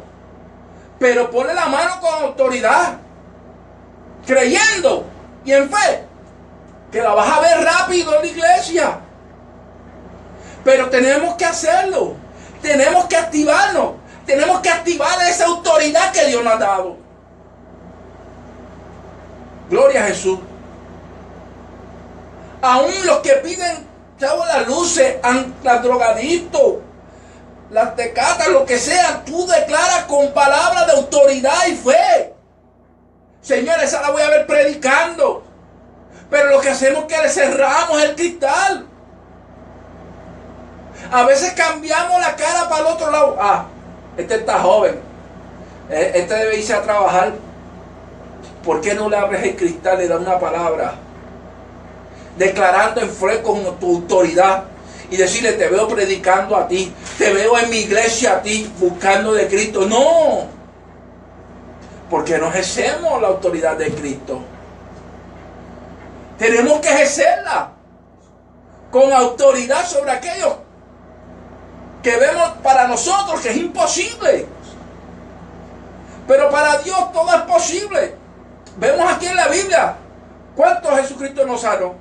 Pero ponle la mano con autoridad, creyendo y en fe, que la vas a ver rápido en la iglesia. Pero tenemos que hacerlo. Tenemos que activarnos. Tenemos que activar esa autoridad que Dios nos ha dado. Gloria a Jesús. Aún los que piden, chavos, las luces, las drogadictos, las tecatas, lo que sea, tú declaras con palabras de autoridad y fe. Señor, esa la voy a ver predicando. Pero lo que hacemos es que le cerramos el cristal. A veces cambiamos la cara para el otro lado. Ah, este está joven. Este debe irse a trabajar. ¿Por qué no le abres el cristal y le das una palabra? Declarando en fe con tu autoridad. Y decirle, te veo predicando a ti. Te veo en mi iglesia a ti, buscando de Cristo. No. Porque no ejercemos la autoridad de Cristo. Tenemos que ejercerla con autoridad sobre aquellos que vemos para nosotros que es imposible. Pero para Dios todo es posible. Vemos aquí en la Biblia cuánto Jesucristo nos sanó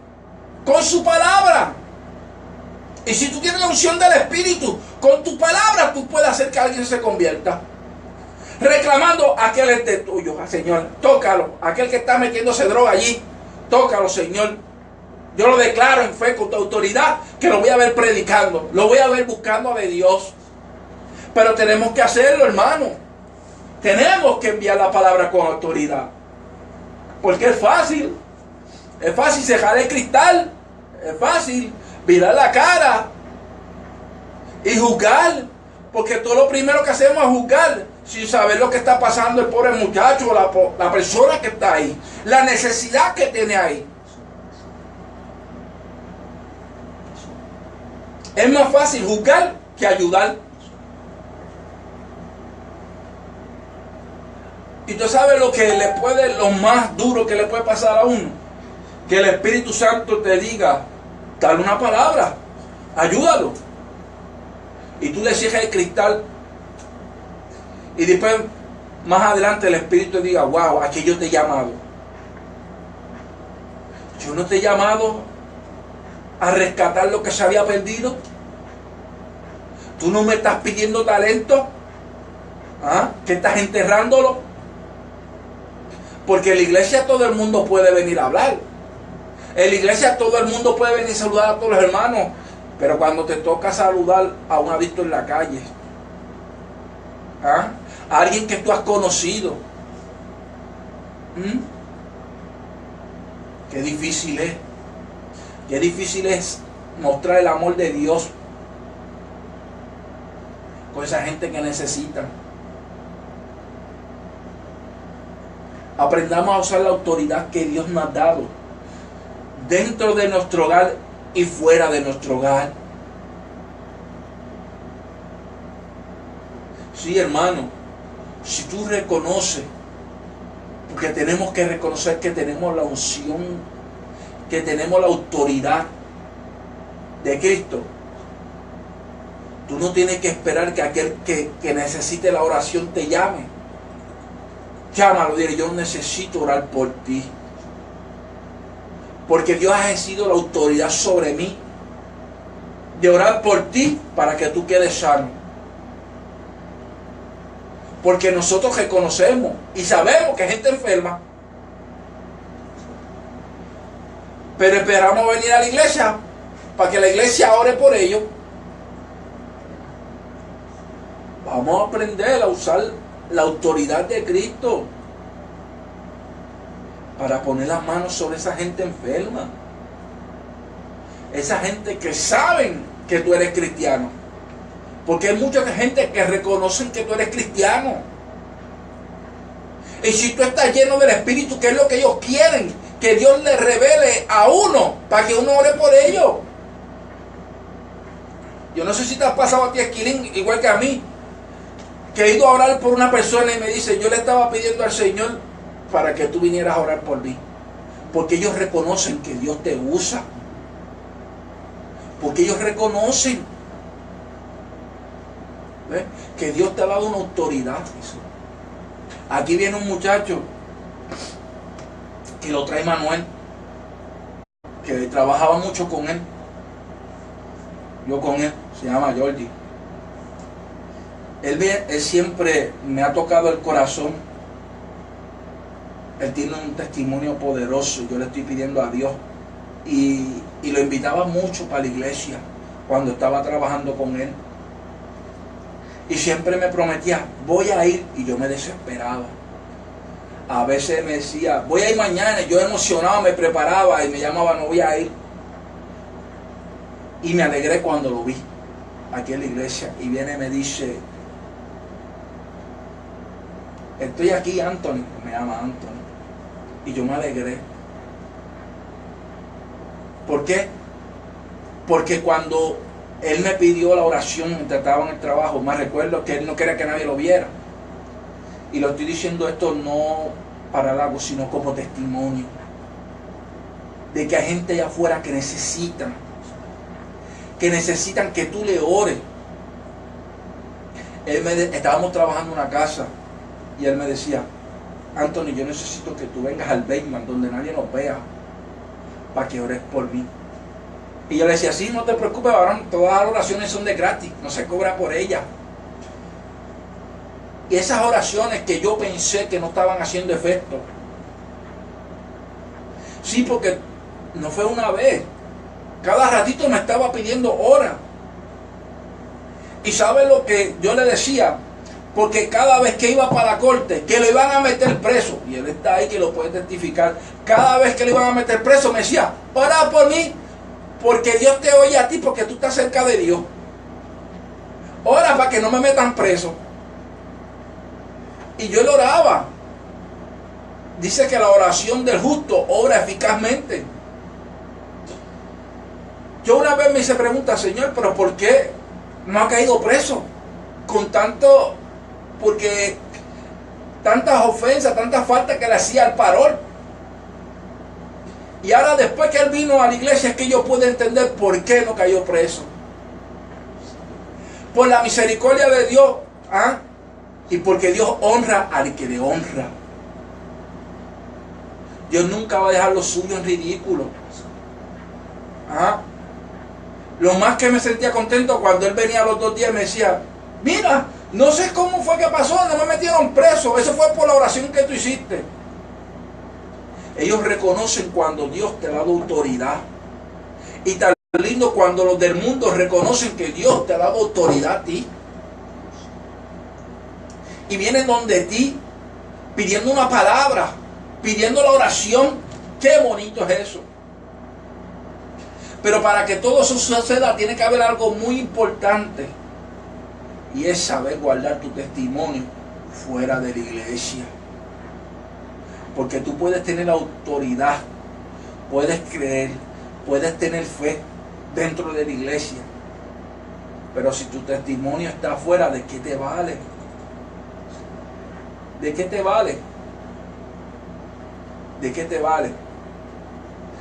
con su palabra. Y si tú tienes la unción del Espíritu, con tu palabra tú puedes hacer que alguien se convierta. Reclamando, aquel es de tuyo, Señor, tócalo. Aquel que está metiéndose droga allí, tócalo, Señor. Yo lo declaro en fe con tu autoridad, que lo voy a ver predicando, lo voy a ver buscando de Dios. Pero tenemos que hacerlo, hermano. Tenemos que enviar la palabra con autoridad. Porque es fácil. Es fácil cejar el cristal. Es fácil virar la cara y juzgar. Porque todo lo primero que hacemos es juzgar sin saber lo que está pasando el pobre muchacho o la persona que está ahí. La necesidad que tiene ahí. Es más fácil juzgar que ayudar. Y tú sabes lo más duro que le puede pasar a uno. que el Espíritu Santo te diga, dale una palabra, ayúdalo. Y tú le cierras el cristal y después más adelante el Espíritu te diga, wow, aquí yo te he llamado. Yo no te he llamado a rescatar lo que se había perdido. Tú no me estás pidiendo talento. ¿Ah? ¿Que estás enterrándolo? Porque en la iglesia todo el mundo puede venir a hablar. En la iglesia todo el mundo puede venir a saludar a todos los hermanos. Pero cuando te toca saludar a un adicto en la calle, ¿ah? A alguien que tú has conocido, qué difícil es. Qué difícil es mostrar el amor de Dios con esa gente que necesita. Aprendamos a usar la autoridad que Dios nos ha dado dentro de nuestro hogar y fuera de nuestro hogar. Sí, hermano, si tú reconoces, porque tenemos que reconocer que tenemos la unción, que tenemos la autoridad de Cristo. Tú no tienes que esperar que aquel que necesite la oración te llame. Llámalo, dile, yo necesito orar por ti. Porque Dios ha ejercido la autoridad sobre mí de orar por ti para que tú quedes sano. Porque nosotros reconocemos y sabemos que hay gente enferma, pero esperamos venir a la iglesia para que la iglesia ore por ellos. Vamos a aprender a usar la autoridad de Cristo para poner las manos sobre esa gente enferma, esa gente que saben que tú eres cristiano, porque hay mucha gente que reconocen que tú eres cristiano. Y si tú estás lleno del Espíritu, ¿qué es lo que ellos quieren? Que Dios les revele a uno para que uno ore por ellos. Yo no sé si te has pasado a ti, Esquilín, igual que a mí, que he ido a orar por una persona y me dice, yo le estaba pidiendo al Señor para que tú vinieras a orar por mí. Porque ellos reconocen que Dios te usa. Porque ellos reconocen, ¿ves?, que Dios te ha dado una autoridad. Aquí viene un muchacho que lo trae Manuel, que trabajaba mucho con él. Yo con él, se llama Jordi. Él siempre me ha tocado el corazón. Él tiene un testimonio poderoso. Yo le estoy pidiendo a Dios. Y lo invitaba mucho para la iglesia cuando estaba trabajando con él. Y siempre me prometía, voy a ir. Y yo me desesperaba. A veces me decía, voy a ir mañana. Yo emocionado me preparaba y me llamaba, no voy a ir. Y me alegré cuando lo vi aquí en la iglesia. Y viene y me dice, estoy aquí, Anthony. Me llama Anthony. Y yo me alegré. ¿Por qué? Porque cuando él me pidió la oración mientras estaba en el trabajo, me recuerdo que él no quería que nadie lo viera. Y lo estoy diciendo esto no para halago, sino como testimonio de que hay gente allá afuera que necesitan que tú le ores. Estábamos trabajando en una casa y él me decía, Anthony, yo necesito que tú vengas al basement donde nadie nos vea para que ores por mí. Y yo le decía, sí, no te preocupes, varón, todas las oraciones son de gratis, no se cobra por ellas. Y esas oraciones que yo pensé que no estaban haciendo efecto, sí, porque no fue una vez, cada ratito me estaba pidiendo hora. Y ¿sabe lo que yo le decía? Porque cada vez que iba para la corte, que lo iban a meter preso, y él está ahí que lo puede testificar, cada vez que lo iban a meter preso me decía, ora por mí, porque Dios te oye a ti, porque tú estás cerca de Dios. Ora para que no me metan preso. Y yo le oraba. Dice que la oración del justo obra eficazmente. Yo una vez me hice pregunta, Señor, pero ¿por qué no ha caído preso? Con tanto, porque tantas ofensas, tantas faltas que le hacía al parol. Y ahora después que él vino a la iglesia es que yo puedo entender por qué no cayó preso. Por la misericordia de Dios, ¿ah? Y porque Dios honra al que le honra. Dios nunca va a dejar lo suyo en ridículo. ¿Ah? Lo más que me sentía contento cuando él venía los 2 días y me decía, mira, no sé cómo fue que pasó, no me metieron preso, eso fue por la oración que tú hiciste. Ellos reconocen cuando Dios te ha dado autoridad. Y tan lindo cuando los del mundo reconocen que Dios te ha dado autoridad a ti. Y vienen donde ti, pidiendo una palabra, pidiendo la oración. Qué bonito es eso. Pero para que todo eso suceda tiene que haber algo muy importante. Y es saber guardar tu testimonio fuera de la iglesia. Porque tú puedes tener autoridad, puedes creer, puedes tener fe dentro de la iglesia. Pero si tu testimonio está afuera, ¿de qué te vale? ¿De qué te vale? ¿De qué te vale?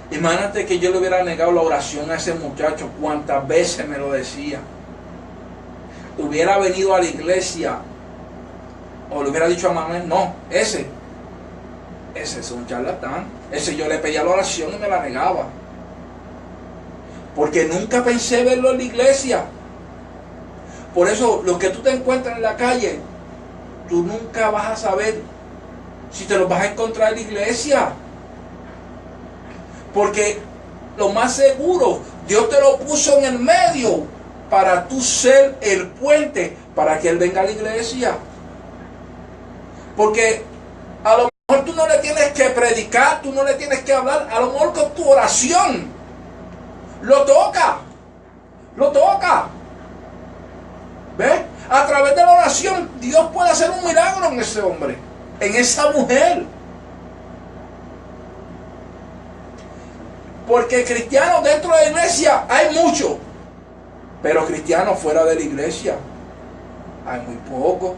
Imagínate que yo le hubiera negado la oración a ese muchacho, cuántas veces me lo decía. Hubiera venido a la iglesia o le hubiera dicho a Manuel, no, ese es un charlatán. Ese yo le pedía la oración y me la negaba. Porque nunca pensé verlo en la iglesia. Por eso, lo que tú te encuentras en la calle, tú nunca vas a saber si te los vas a encontrar en la iglesia. Porque lo más seguro, Dios te lo puso en el medio para tú ser el puente para que Él venga a la iglesia. Porque a lo mejor tú no le tienes que predicar, tú no le tienes que hablar, a lo mejor con tu oración lo toca. ¿Ves? A través de la oración Dios puede hacer un milagro en ese hombre, en esa mujer. Porque cristianos dentro de la iglesia hay muchos, pero cristianos fuera de la iglesia hay muy pocos.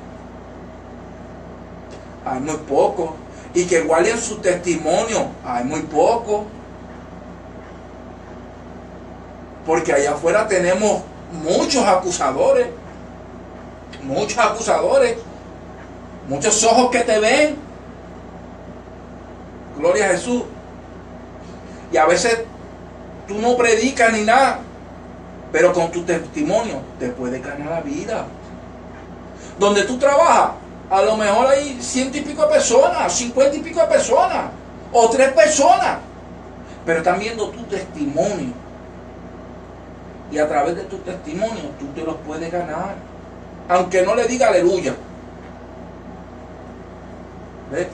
Hay muy pocos. Y que guarden su testimonio hay muy pocos. Porque allá afuera tenemos muchos acusadores. Muchos ojos que te ven. Gloria a Jesús. Y a veces tú no predicas ni nada, pero con tu testimonio te puedes ganar la vida. Donde tú trabajas, a lo mejor hay 100 y pico de personas, 50 y pico de personas, o 3 personas, pero están viendo tu testimonio. Y a través de tu testimonio tú te los puedes ganar, aunque no le diga aleluya. ¿Ves?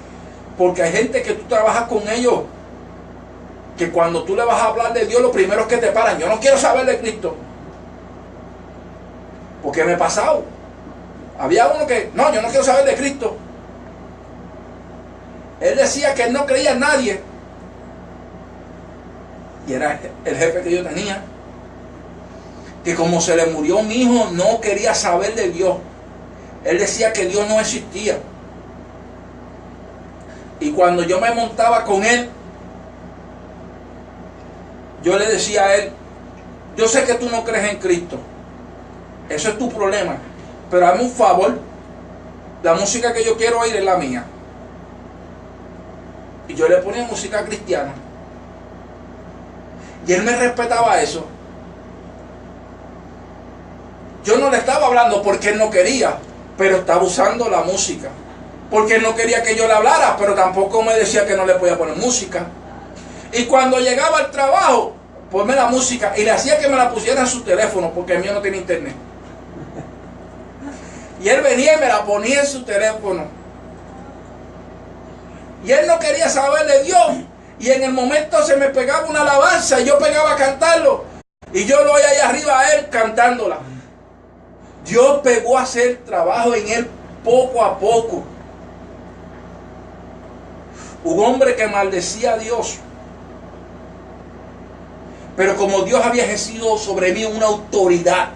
Porque hay gente que tú trabajas con ellos, que cuando tú le vas a hablar de Dios, lo primero es que te paran. Yo no quiero saber de Cristo. Porque me he pasado. Había uno que, no, yo no quiero saber de Cristo. Él decía que él no creía en nadie. Y era el jefe que yo tenía. Que como se le murió un hijo, no quería saber de Dios. Él decía que Dios no existía. Y cuando yo me montaba con él, yo le decía a él, yo sé que tú no crees en Cristo. Eso es tu problema. Pero hazme un favor, la música que yo quiero oír es la mía. Y yo le ponía música cristiana. Y él me respetaba eso. Yo no le estaba hablando porque él no quería, pero estaba usando la música. Porque él no quería que yo le hablara, pero tampoco me decía que no le podía poner música. Y cuando llegaba al trabajo, ponme la música y le hacía que me la pusiera en su teléfono, porque el mío no tiene internet. Y él venía y me la ponía en su teléfono. Y él no quería saber de Dios. Y en el momento se me pegaba una alabanza y yo pegaba a cantarlo. Y yo lo oía ahí arriba a él cantándola. Dios pegó a hacer trabajo en él poco a poco. Un hombre que maldecía a Dios. Pero como Dios había ejercido sobre mí una autoridad,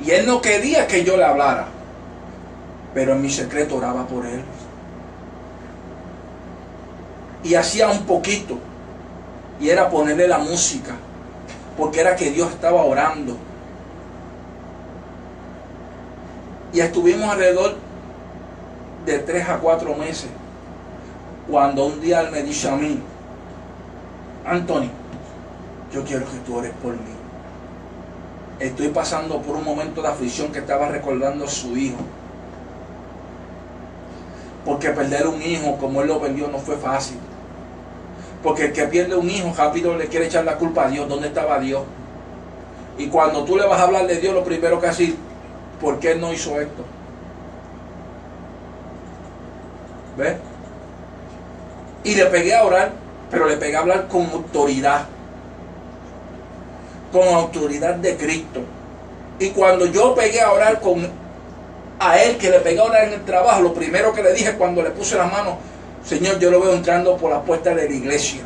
y él no quería que yo le hablara, pero en mi secreto oraba por él. y hacía un poquito, y era ponerle la música, porque era que Dios estaba orando. Y estuvimos alrededor de 3 a 4 meses, cuando un día él me dice a mí: Anthony, yo quiero que tú ores por mí. Estoy pasando por un momento de aflicción, que estaba recordando a su hijo. Porque perder un hijo como él lo perdió no fue fácil. Porque el que pierde un hijo rápido le quiere echar la culpa a Dios. ¿Dónde estaba Dios? Y cuando tú le vas a hablar de Dios, lo primero que haces: ¿por qué él no hizo esto? ¿Ves? Y le pegué a orar, pero le pegué a hablar con autoridad. Con autoridad de Cristo. Y cuando yo pegué a orar a él, que le pegué a orar en el trabajo, lo primero que le dije cuando le puse las manos: Señor, yo lo veo entrando por la puerta de la iglesia.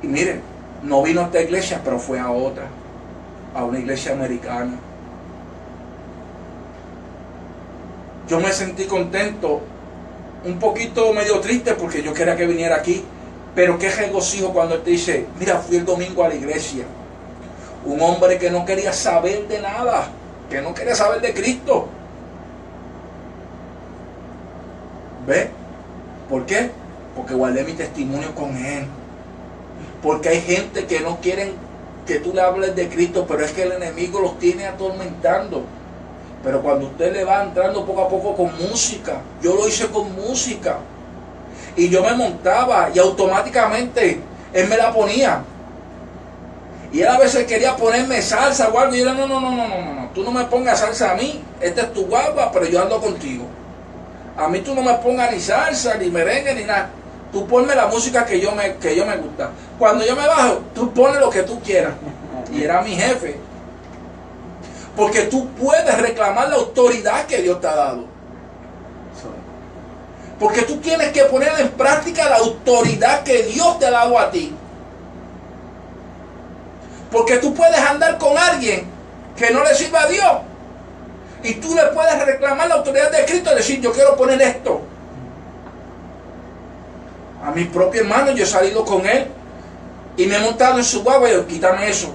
Y miren, no vino a esta iglesia, pero fue a otra, a una iglesia americana. Yo me sentí contento, un poquito medio triste, porque yo quería que viniera aquí, pero qué regocijo cuando él te dice: mira, fui el domingo a la iglesia. Un hombre que no quería saber de nada, que no quería saber de Cristo. ¿Ve? ¿Por qué? Porque guardé mi testimonio con él. Porque hay gente que no quieren que tú le hables de Cristo, pero es que el enemigo los tiene atormentando. Pero cuando usted le va entrando poco a poco con música, yo lo hice con música, y yo me montaba y automáticamente él me la ponía. Y él a veces quería ponerme salsa o algo, y yo no, tú no me pongas salsa a mí, esta es tu guagua, pero yo ando contigo. A mí tú no me pongas ni salsa, ni merengue, ni nada. Tú ponme la música que yo me gusta. Cuando yo me bajo, tú pones lo que tú quieras. Y era mi jefe. Porque tú puedes reclamar la autoridad que Dios te ha dado. Porque tú tienes que poner en práctica la autoridad que Dios te ha dado a ti. Porque tú puedes andar con alguien que no le sirva a Dios, y tú le puedes reclamar la autoridad de Cristo y decir: yo quiero poner esto. A mi propio hermano, yo he salido con él y me he montado en su guagua y yo: quítame eso.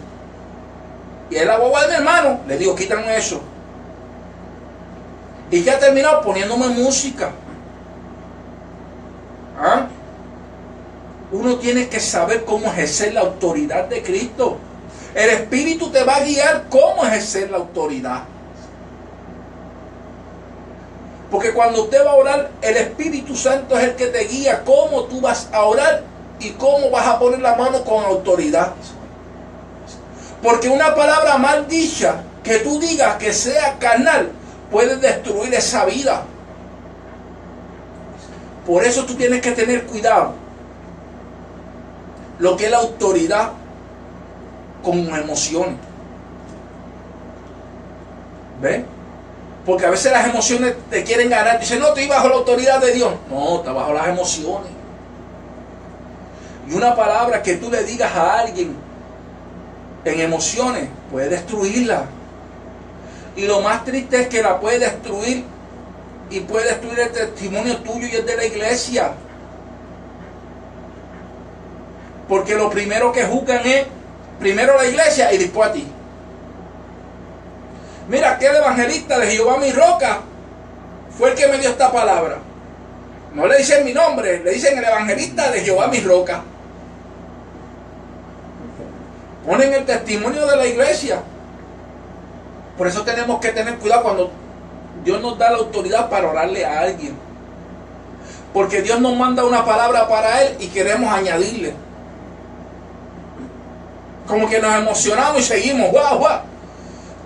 Y él, la guagua de mi hermano, le digo: quítame eso. Y ya ha terminado poniéndome música. ¿Ah? Uno tiene que saber cómo ejercer la autoridad de Cristo. El Espíritu te va a guiar cómo ejercer la autoridad. Porque cuando usted va a orar, el Espíritu Santo es el que te guía cómo tú vas a orar y cómo vas a poner la mano con autoridad. Porque una palabra mal dicha que tú digas que sea carnal puede destruir esa vida. Por eso tú tienes que tener cuidado lo que es la autoridad con emociones. ¿Ves? Porque a veces las emociones te quieren ganar. Dicen: no, estoy bajo la autoridad de Dios. No, está bajo las emociones. Y una palabra que tú le digas a alguien en emociones puede destruirla. Y lo más triste es que la puede destruir, y puede destruir el testimonio tuyo y el de la iglesia. Porque lo primero que juzgan es primero la iglesia y después a ti. Mira, aquel evangelista de Jehová mi roca fue el que me dio esta palabra. No le dicen mi nombre, le dicen el evangelista de Jehová mi roca. Ponen el testimonio de la iglesia. Por eso tenemos que tener cuidado cuando Dios nos da la autoridad para orarle a alguien. Porque Dios nos manda una palabra para él y queremos añadirle. Como que nos emocionamos y seguimos. ¡Guau, guau!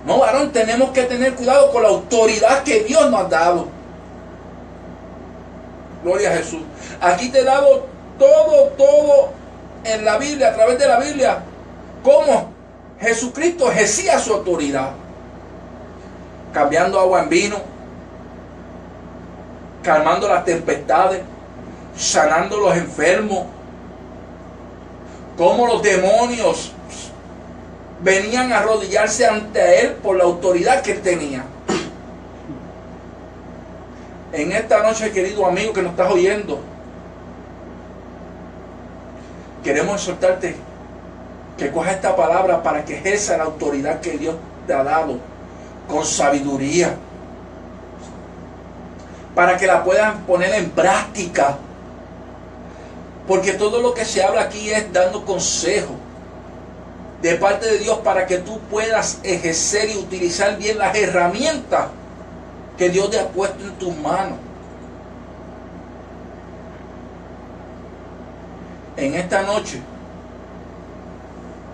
No, varón, tenemos que tener cuidado con la autoridad que Dios nos ha dado. Gloria a Jesús. Aquí te he dado todo en la Biblia, a través de la Biblia, cómo Jesucristo ejercía su autoridad. Cambiando agua en vino, calmando las tempestades, sanando los enfermos. Cómo los demonios venían a arrodillarse ante él por la autoridad que él tenía. En esta noche, querido amigo que nos estás oyendo, queremos exhortarte que cojas esta palabra para que ejerza la autoridad que Dios te ha dado con sabiduría, para que la puedan poner en práctica, porque todo lo que se habla aquí es dando consejo de parte de Dios para que tú puedas ejercer y utilizar bien las herramientas que Dios te ha puesto en tus manos. En esta noche